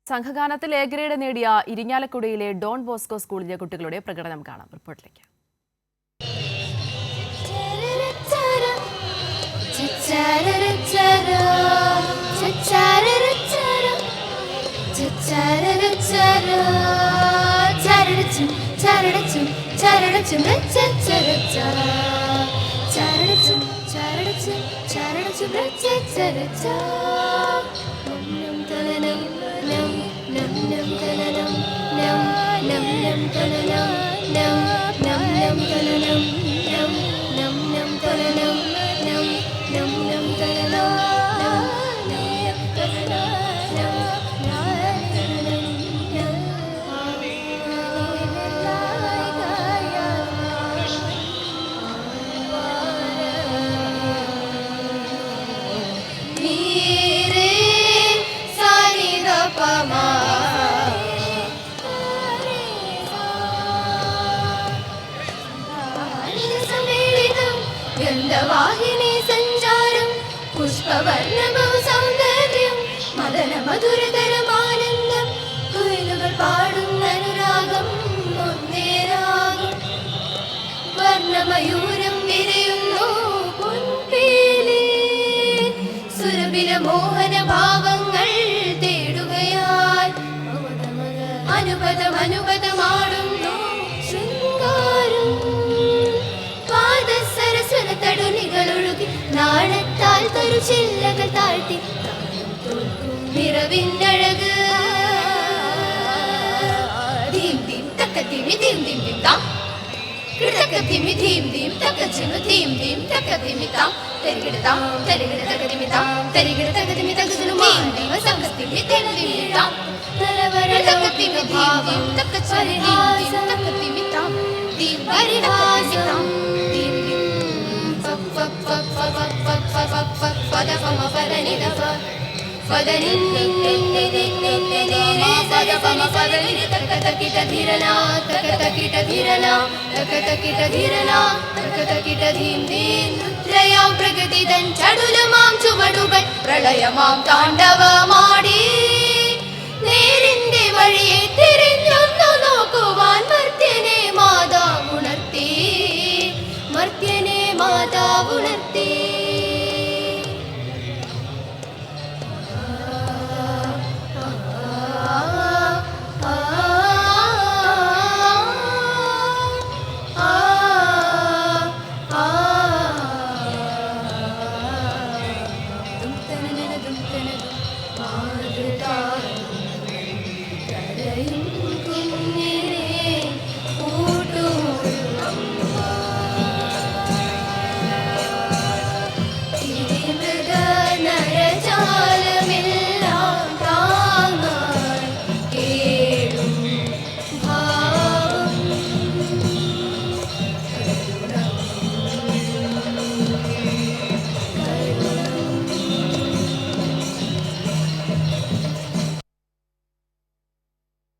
സംഘഗാനത്തിൽ A grade നേടിയ ഇരിങ്ങാലക്കുടയിലെ Don Bosco സ്കൂളിലെ കുട്ടികളുടെ പ്രകടനം കാണാം. റിപ്പോർട്ടിലേക്ക്. ഗന്ധവാഹിനി സഞ്ചാരം പുഷ്പവർണ്ണമൗ സൗന്ദര്യം മദന മധുരതരമാനന്ദം കുയിലുകൾ പാടുന്ന അനുരാഗം ഒന്നേരാഗം വർണ്ണമയൂരം വിരയുന്നു പൊൻപേലി സുരഭില മോഹന ഭാവങ്ങൾ തേടുകയാൽ അനുപതമാടുന്നു ശൃംഗാരം തടുനികളൊഴുകി നാണത്താൽ തരു ചില്ലകൾ താഴ്ത്തി നിറവിന്നഴക് ധീം ധീം തക്കത്തിമി ധീം ധീം ധീം താം കിടക്കത്തിമി ധീം ധീം തക്കച്ചിമി ധീം ധീം തക്കത്തിമി താം തരികിടതാം തരികിട തകതിമി താം തരികിട തകതിമി തകതിമി ധീം ധീം തക്കത്തിമി ധീം ധീം താം തലവര തക്കത്തിമി ധീം ധീം തക്കച്ചിമി ധീം ധീം തക്കത്തിമി താം ധീം ധീം തക്കത്തിമി താം പ്രളയമാം താണ്ഡവമാടി നേരിന്റെ വഴിയെ തിരിഞ്ഞൊന്നു നോക്കുവാൻ മർത്യനെ മാതാവുണർത്തി മർത്യനെ മാതാവുണർത്തി